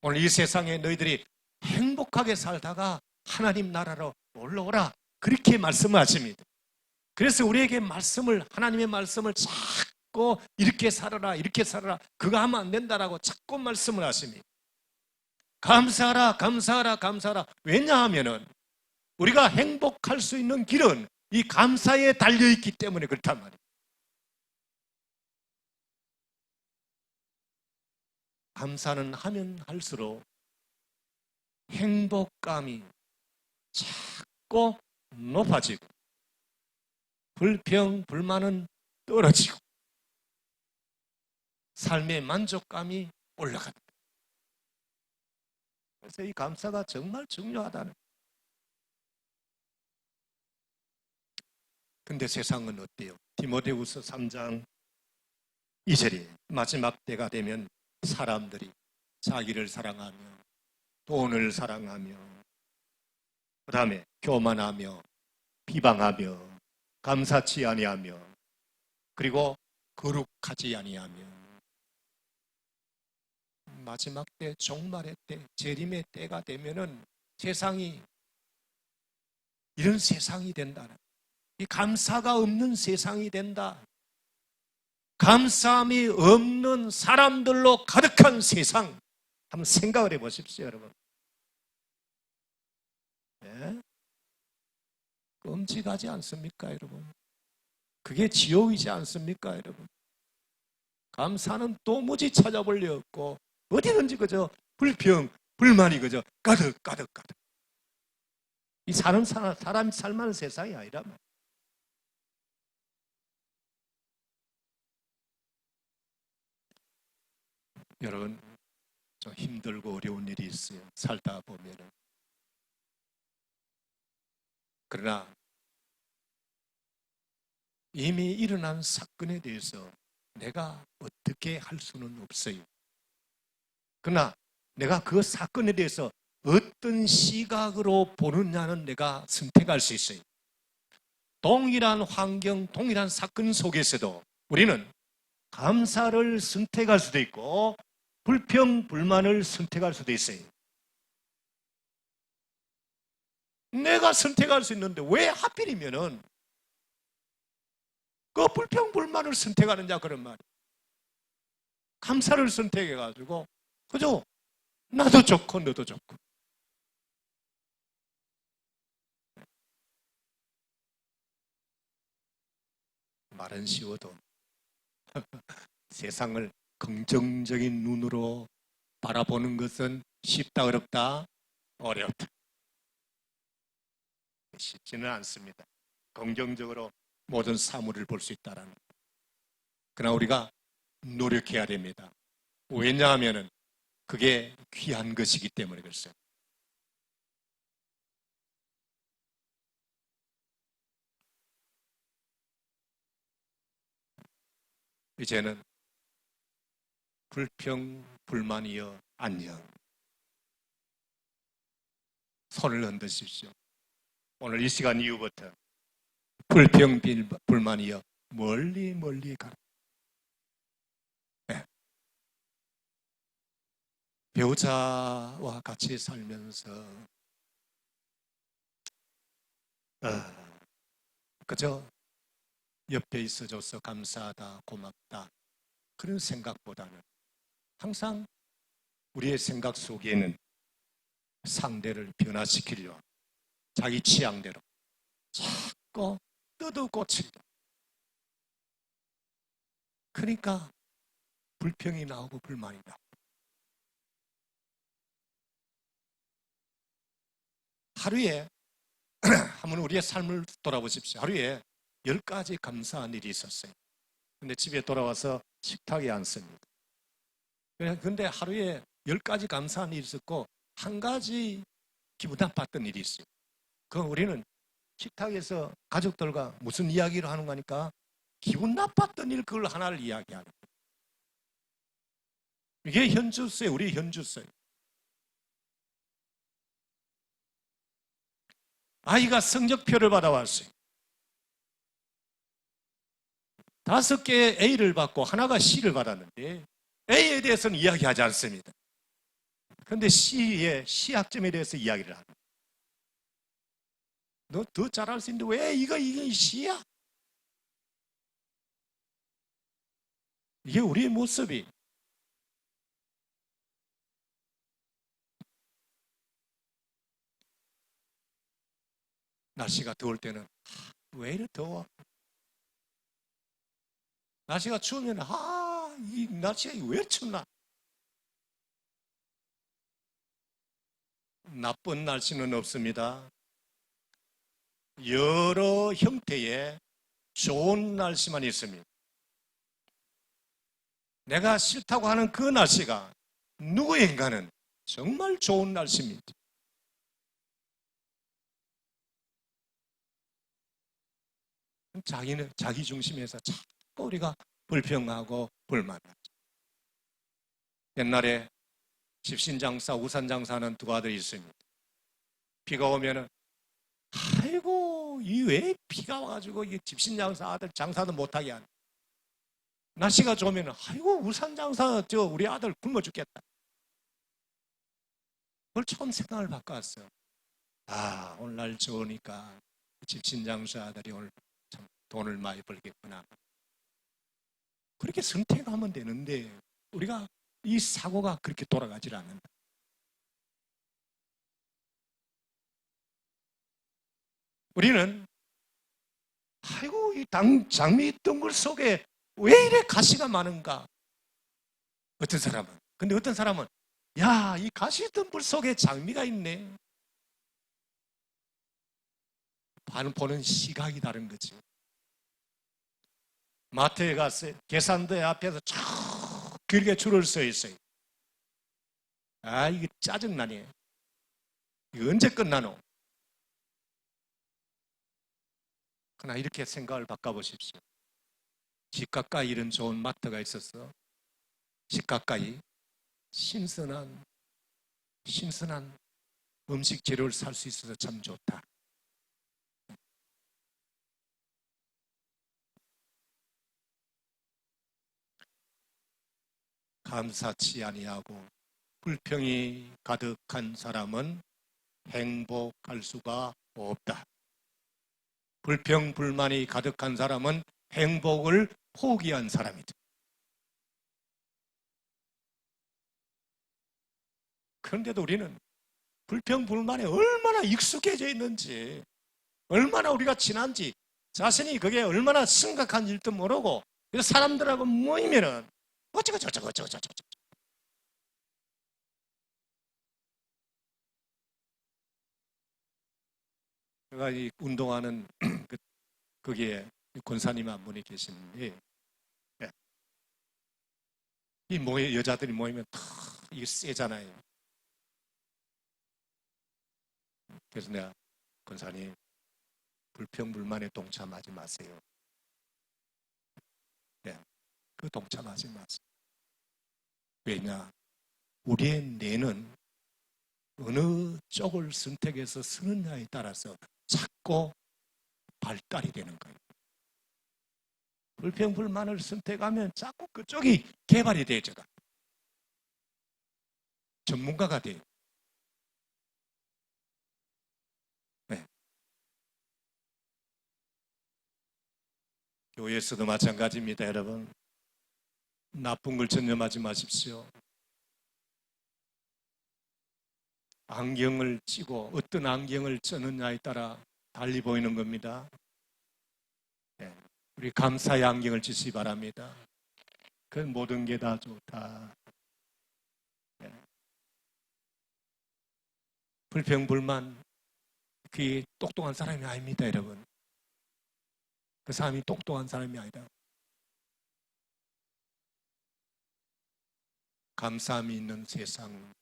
Speaker 3: 오늘 이 세상에 너희들이 행복하게 살다가 하나님 나라로 올라오라, 그렇게 말씀하십니다. 그래서 우리에게 하나님의 말씀을 자꾸 이렇게 살아라 그거 하면 안 된다라고 자꾸 말씀을 하십니다. 감사하라. 왜냐하면은 우리가 행복할 수 있는 길은 이 감사에 달려있기 때문에 그렇단 말이에요. 감사는 하면 할수록 행복감이 자꾸 높아지고 불평, 불만은 떨어지고 삶의 만족감이 올라갑니다. 그래서 이 감사가 정말 중요하다는. 근데 세상은 어때요? 디모데후서 3장 2절에 마지막 때가 되면 사람들이 자기를 사랑하며 돈을 사랑하며 그 다음에 교만하며 비방하며 감사치 아니하며 그리고 거룩하지 아니하며 마지막 때 종말의 때 재림의 때가 되면은 세상이 이런 세상이 된다는, 이 감사가 없는 세상이 된다. 감사함이 없는 사람들로 가득한 세상. 한번 생각을 해보십시오, 여러분. 네? 끔찍하지 않습니까, 여러분? 그게 지옥이지 않습니까, 여러분? 감사는 도무지 찾아볼 리 없고 어디든지 그저 불평, 불만이 그저 가득. 이 사람이 살만한 세상이 아니라면. 여러분, 좀 힘들고 어려운 일이 있어요. 살다 보면은. 그러나 이미 일어난 사건에 대해서 내가 어떻게 할 수는 없어요. 그러나 내가 그 사건에 대해서 어떤 시각으로 보느냐는 내가 선택할 수 있어요. 동일한 환경, 동일한 사건 속에서도 우리는 감사를 선택할 수도 있고 불평, 불만을 선택할 수도 있어요. 내가 선택할 수 있는데 왜 하필이면은 그 불평, 불만을 선택하느냐 그런 말이에요. 감사를 선택해가지고 그죠? 나도 좋고 너도 좋고. 말은 쉬워도 세상을 긍정적인 눈으로 바라보는 것은 쉽다 어렵다? 어렵다. 쉽지는 않습니다. 긍정적으로 모든 사물을 볼 수 있다라는. 그러나 우리가 노력해야 됩니다. 왜냐하면 그게 귀한 것이기 때문에 그렇습니다. 이제는 불평, 불만이여 안녕. 손을 흔드십시오. 오늘 이 시간 이후부터 불평, 불만이여 멀리 가라. 네. 배우자와 같이 살면서 그저 옆에 있어줘서 감사하다, 고맙다 그런 생각보다는 항상 우리의 생각 속에는 상대를 변화시키려 자기 취향대로 자꾸 뜯어고치려. 그러니까 불평이 나오고 불만이 나오고. 하루에 한번 우리의 삶을 돌아보십시오. 하루에 10가지 감사한 일이 있었어요. 근데 집에 돌아와서 식탁에 앉습니다. 근데 하루에 10가지 감사한 일이 있었고 한 가지 기분 나빴던 일이 있어요. 그럼 우리는 식탁에서 가족들과 무슨 이야기를 하는 거니까 기분 나빴던 일 그걸 하나를 이야기하는 거예요. 이게 현주소예요. 우리 현주소예요. 아이가 성적표를 받아왔어요. 5개의 A를 받고 하나가 C를 받았는데 A에 대해서는 이야기하지 않습니다. 그런데 C의 C학점에 대해서 이야기를 합니다. 너 더 잘할 수 있는데 왜 이게 C야? 이게 우리의 모습이. 날씨가 더울 때는 왜 이렇게 더워? 날씨가 추우면 이 날씨가 왜 춥나? 나쁜 날씨는 없습니다. 여러 형태의 좋은 날씨만 있습니다. 내가 싫다고 하는 그 날씨가 누구인가는 정말 좋은 날씨입니다. 자기는 자기 중심에서 자꾸 우리가 불평하고 불만하죠. 옛날에 집신장사, 우산장사하는 두 아들이 있습니다. 비가 오면은 아이고 이 왜 비가 와가지고 이 집신장사 아들 장사도 못하게 하네. 날씨가 좋으면 아이고 우산장사 우리 아들 굶어 죽겠다. 그걸 처음 생각을 바꿨어요. 오늘 날 좋으니까 집신장사 아들이 오늘 참 돈을 많이 벌겠구나. 그렇게 선택하면 되는데 우리가 이 사고가 그렇게 돌아가질 않는다. 우리는 아이고 이 장미 덩굴 속에 왜 이래 가시가 많은가? 어떤 사람은 근데 어떤 사람은 야, 이 가시 덩굴 속에 장미가 있네. 보는 시각이 다른 거지. 마트에 갔어요. 계산대 앞에서 쭉 길게 줄을 서 있어요. 이게 짜증나네. 이거 언제 끝나노? 그러나 이렇게 생각을 바꿔보십시오. 집 가까이 이런 좋은 마트가 있었어. 집 가까이 신선한 음식 재료를 살 수 있어서 참 좋다. 감사치 아니하고 불평이 가득한 사람은 행복할 수가 없다. 불평, 불만이 가득한 사람은 행복을 포기한 사람이다. 그런데도 우리는 불평, 불만에 얼마나 익숙해져 있는지, 얼마나 우리가 친한지, 자신이 그게 얼마나 심각한 일도 모르고, 사람들하고 모이면은, 어쩌고. 제가 이 운동하는 거기에 권사님 한 분이 계시는데, 이 여자들이 모이면 이게 세잖아요. 그래서 내가 권사님 불평불만에 동참하지 마세요. 그 동참하지 마세요. 왜냐? 우리의 뇌는 어느 쪽을 선택해서 쓰느냐에 따라서 자꾸 발달이 되는 거예요. 불평불만을 선택하면 자꾸 그쪽이 개발이 되죠. 전문가가 돼요. 교회에서도 마찬가지입니다, 여러분. 나쁜 걸 전념하지 마십시오. 안경을 찌고 어떤 안경을 쓰느냐에 따라 달리 보이는 겁니다. 우리 감사의 안경을 쓰시기 바랍니다. 그 모든 게 다 좋다. 불평불만, 그게 똑똑한 사람이 아닙니다, 여러분. 그 사람이 똑똑한 사람이 아니다. 감사함이 있는 세상,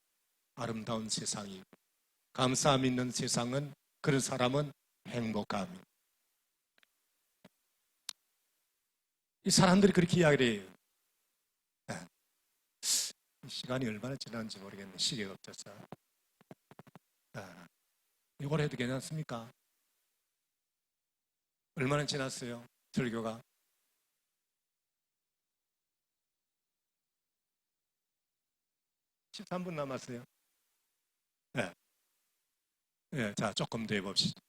Speaker 3: 아름다운 세상이고, 감사함이 있는 세상은, 그런 사람은 행복함이에요. 이 사람들이 그렇게 이야기를 해요. 시간이 얼마나 지났는지 모르겠는데 시계가 없어서. 이걸 해도 괜찮습니까? 얼마나 지났어요? 설교가? (13분) 남았어요. 자, 조금 더 해봅시다.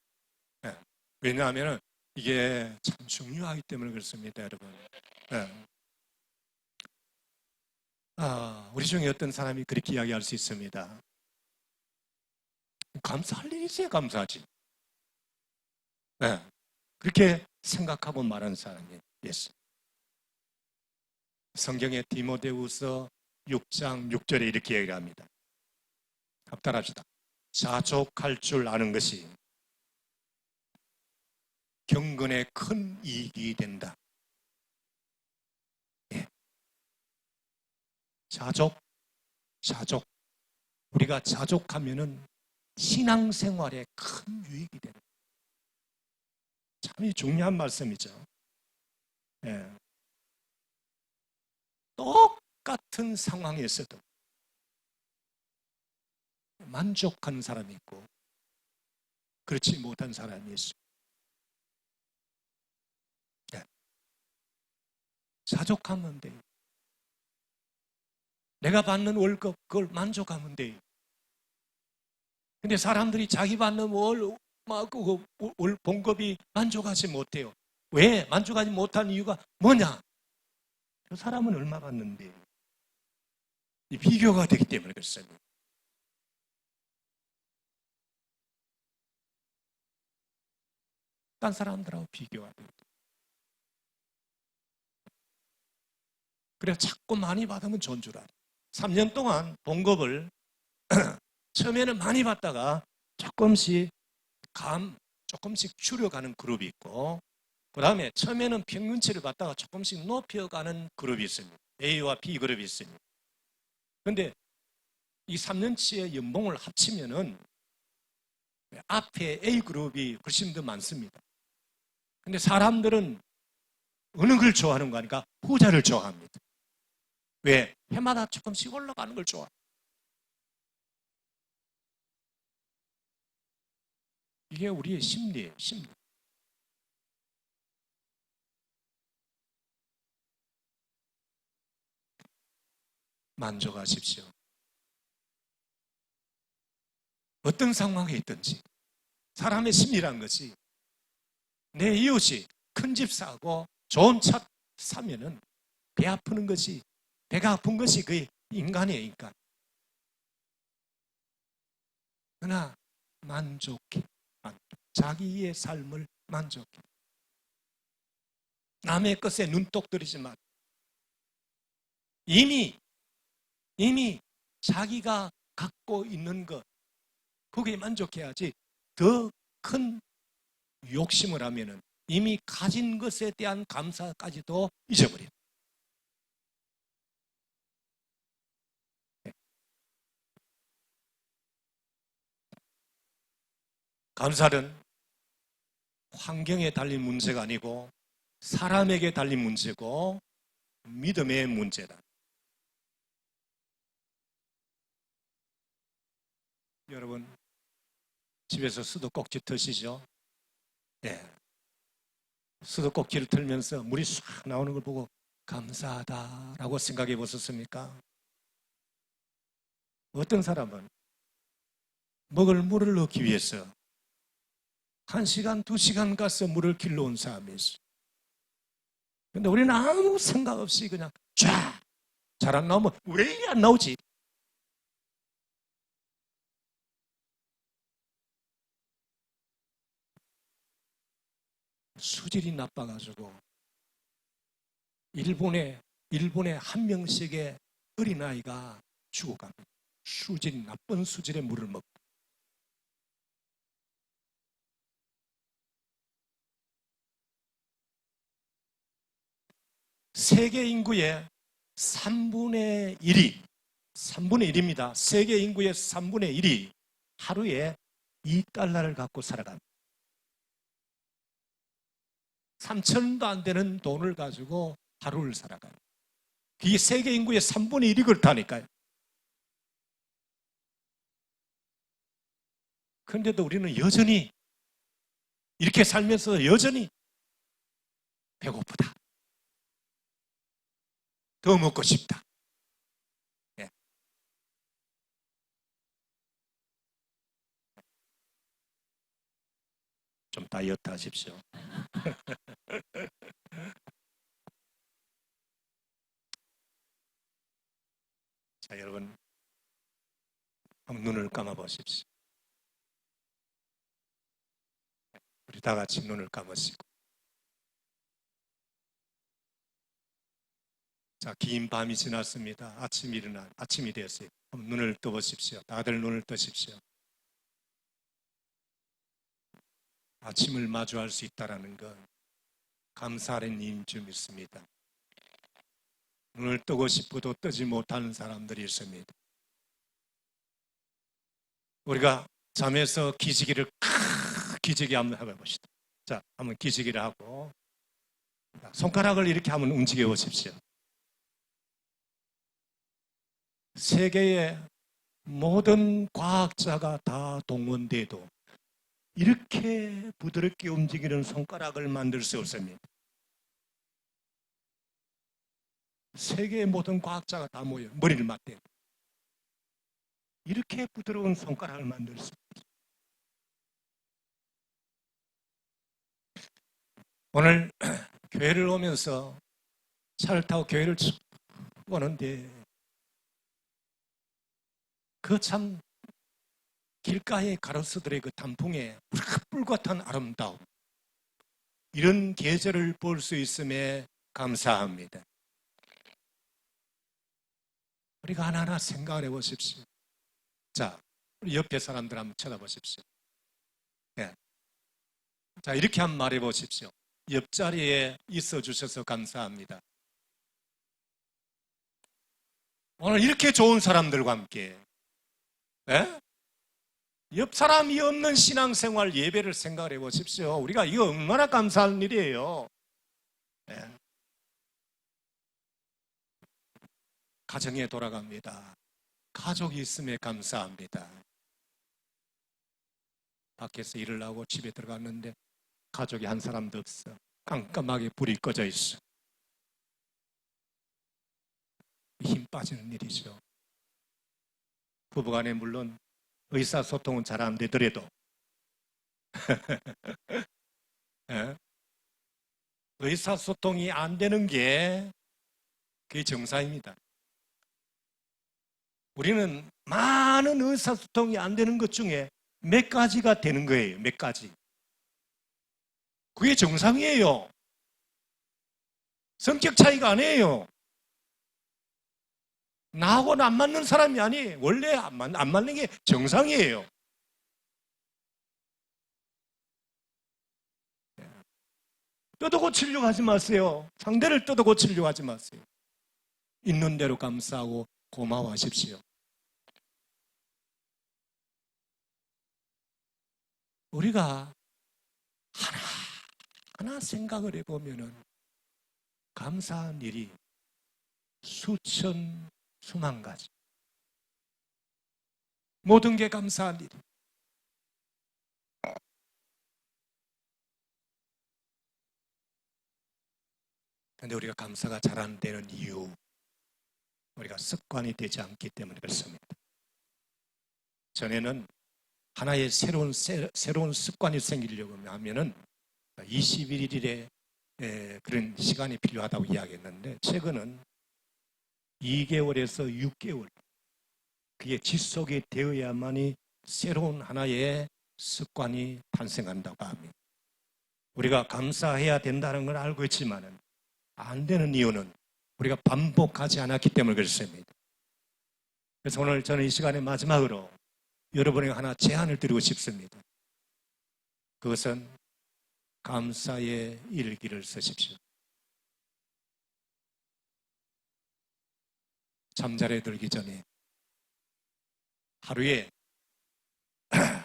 Speaker 3: 왜냐하면 이게 참 중요하기 때문에 그렇습니다, 여러분. 우리 중에 어떤 사람이 그렇게 이야기할 수 있습니다. 감사할 일이 있어야 감사하지. 그렇게 생각하고 말한 사람이 예수. 성경의 디모데후서 6장 6절에 이렇게 얘기합니다. 합달합시다. 자족할 줄 아는 것이 경건에 큰 이익이 된다. 예. 자족. 우리가 자족하면은 신앙생활에 큰 유익이 된다. 참 중요한 말씀이죠. 예. 똑같은 상황에서도 만족하는 사람이 있고 그렇지 못한 사람이 있어요. 예. 자족하면 돼요. 내가 받는 월급 그걸 만족하면 돼요. 근데 사람들이 자기 받는 월 봉급이 만족하지 못해요. 왜? 만족하지 못한 이유가 뭐냐? 그 사람은 얼마 받는데? 이 비교가 되기 때문에 그렇습니다. 딴 사람들하고 비교가 돼요. 그래서 자꾸 많이 받으면 좋은 줄 알아요. 3년 동안 봉급을 처음에는 많이 받다가 조금씩 줄여가는 그룹이 있고, 그 다음에 처음에는 평균치를 받다가 조금씩 높여가는 그룹이 있습니다. A와 B 그룹이 있습니다. 그런데 이 3년치의 연봉을 합치면은 앞에 A 그룹이 훨씬 더 많습니다. 근데 사람들은 어느 걸 좋아하는 거니까 후자를 좋아합니다. 왜? 해마다 조금씩 올라가는 걸 좋아해요. 이게 우리의 심리예요, 심리. 만족하십시오. 어떤 상황에 있든지 사람의 심리란 것이 내 이웃이 큰 집 사고 좋은 차 사면은 배가 아픈 것이 그 인간이에요, 인간. 그러나 만족해. 자기의 삶을 만족해. 남의 것에 눈독 들이지 마. 이미 자기가 갖고 있는 것, 거기에 만족해야지. 더 큰 욕심을 하면은 이미 가진 것에 대한 감사까지도 잊어버려요. 감사는 환경에 달린 문제가 아니고 사람에게 달린 문제고 믿음의 문제다. 여러분 집에서 수도꼭지 트시죠? 네. 수도꼭지를 틀면서 물이 싹 나오는 걸 보고 감사하다라고 생각해 보셨습니까? 어떤 사람은 먹을 물을 넣기 위해서 1시간, 2시간 가서 물을 길러 온 사람이 있어요. 근데 우리는 아무 생각 없이 그냥 쫙 잘 안 나오면 왜 안 나오지? 수질이 나빠가지고 일본에 한 명씩의 어린아이가 죽어갑니다. 나쁜 수질의 물을 먹고. 세계 인구의 3분의 1입니다. 세계 인구의 3분의 1이 하루에 $2를 갖고 살아갑니다. 3,000원도 안 되는 돈을 가지고 하루를 살아가요. 그게 세계 인구의 3분의 1이 그렇다니까요. 그런데도 우리는 여전히 이렇게 살면서 여전히 배고프다. 더 먹고 싶다. 네. 좀 다이어트 하십시오. 자, 여러분 한번 눈을 감아 보십시오. 우리 다 같이 눈을 감으시고 자, 긴 밤이 지났습니다. 아침이 되었어요. 눈을 떠보십시오. 다들 눈을 뜨십시오. 아침을 마주할 수 있다는 건 감사하는 일인 줄 믿습니다. 눈을 뜨고 싶어도 뜨지 못하는 사람들이 있습니다. 우리가 잠에서 기지개를 기지개 한번 해봅시다. 자, 한번 기지개를 하고 손가락을 이렇게 한번 움직여 보십시오. 세계의 모든 과학자가 다 동원돼도 이렇게 부드럽게 움직이는 손가락을 만들 수 없습니다. 세계의 모든 과학자가 다 모여 머리를 맞대고 이렇게 부드러운 손가락을 만들 수 없습니다. 오늘 교회를 오면서 차를 타고 교회를 오는데 그 참 길가의 가로수들의 그 단풍에 뿔같은 아름다움, 이런 계절을 볼 수 있음에 감사합니다. 우리가 하나하나 생각을 해보십시오. 자, 우리 옆에 사람들 한번 쳐다보십시오. 네. 자, 이렇게 한번 말해보십시오. 옆자리에 있어 주셔서 감사합니다. 오늘 이렇게 좋은 사람들과 함께 네? 옆 사람이 없는 신앙생활 예배를 생각을 해보십시오. 우리가 이거 얼마나 감사한 일이에요. 네. 가정에 돌아갑니다. 가족이 있음에 감사합니다. 밖에서 일을 하고 집에 들어갔는데 가족이 한 사람도 없어. 깜깜하게 불이 꺼져 있어. 힘 빠지는 일이죠. 부부간에 물론 의사소통은 잘 안 되더라도 네? 의사소통이 안 되는 게 그게 정상입니다. 우리는 많은 의사소통이 안 되는 것 중에 몇 가지가 되는 거예요. 몇 가지. 그게 정상이에요. 성격 차이가 아니에요. 나하고는 안 맞는 사람이 아니에요. 원래 안 맞는 게 정상이에요. 뜯어 고치려고 하지 마세요. 상대를 뜯어 고치려고 하지 마세요. 있는 대로 감사하고 고마워하십시오. 우리가 하나 생각을 해보면은 감사한 일이 수만 가지. 모든 게 감사한 일. 그런데 우리가 감사가 잘 안 되는 이유, 우리가 습관이 되지 않기 때문에 그렇습니다. 전에는 하나의 새로운 습관이 생기려고 하면은 21일에 그런 시간이 필요하다고 이야기했는데, 최근은 2개월에서 6개월, 그게 지속이 되어야만이 새로운 하나의 습관이 탄생한다고 합니다. 우리가 감사해야 된다는 걸 알고 있지만은 안 되는 이유는 우리가 반복하지 않았기 때문에 그렇습니다. 그래서 오늘 저는 이 시간에 마지막으로 여러분에게 하나 제안을 드리고 싶습니다. 그것은 감사의 일기를 쓰십시오. 잠자리에 들기 전에 하루에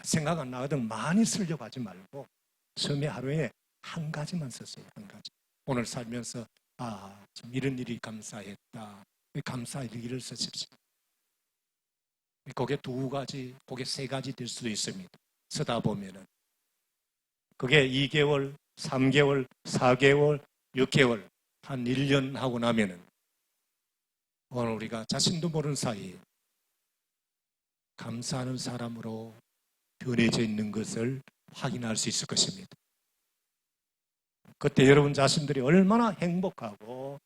Speaker 3: 생각 안 나거든 많이 쓰려고 하지 말고 처음에 하루에 한 가지만 쓰세요. 한 가지. 오늘 살면서 좀 이런 일이 감사했다. 감사 일기를 쓰십시오. 그게 2가지, 그게 3가지 될 수도 있습니다. 쓰다 보면은 그게 2개월, 3개월, 4개월, 6개월, 한 1년 하고 나면은 오늘 우리가 자신도 모르는 사이에 감사하는 사람으로 변해져 있는 것을 확인할 수 있을 것입니다. 그때 여러분 자신들이 얼마나 행복하고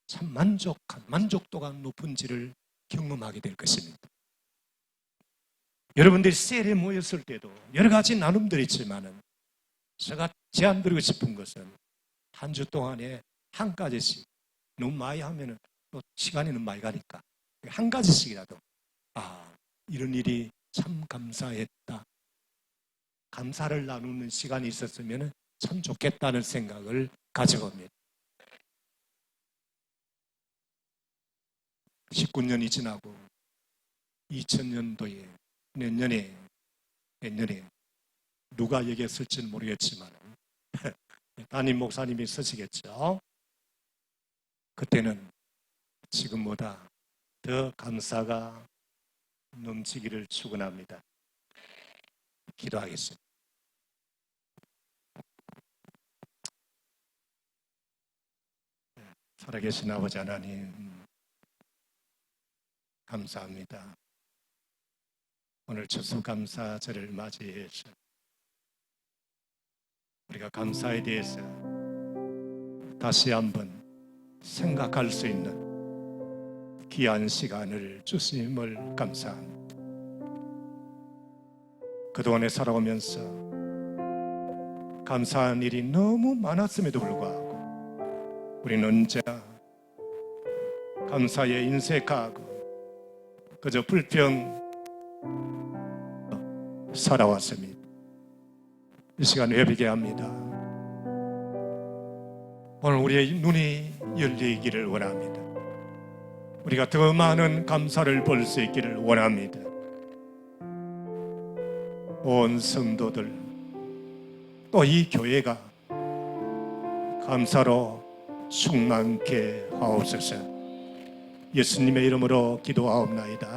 Speaker 3: 참 만족도가 높은지를 경험하게 될 것입니다. 여러분들이 셀에 모였을 때도 여러 가지 나눔들이 있지만은 제가 제안드리고 싶은 것은 한 주 동안에 한 가지씩, 너무 많이 하면은 또 시간이는 많이 가니까 한 가지씩이라도 이런 일이 참 감사했다, 감사를 나누는 시간이 있었으면 참 좋겠다는 생각을 가져봅니다. 19년이 지나고 2000년도에 내년에 누가 얘기했을지는 모르겠지만 담임 목사님이 서시겠죠. 그때는 지금보다 더 감사가 넘치기를 축원합니다. 기도하겠습니다. 살아계신 아버지 하나님, 감사합니다. 오늘 추수감사절을 맞이해서 우리가 감사에 대해서 다시 한번 생각할 수 있는 귀한 시간을 주심을 감사합니다. 그동안에 살아오면서 감사한 일이 너무 많았음에도 불구하고 우리는 언제나 감사에 인색하고 그저 불평 살아왔습니다. 이 시간 회개하게 합니다. 오늘 우리의 눈이 열리기를 원합니다. 우리가 더 많은 감사를 볼 수 있기를 원합니다. 온 성도들, 또 이 교회가 감사로 충만케 하옵소서. 예수님의 이름으로 기도하옵나이다.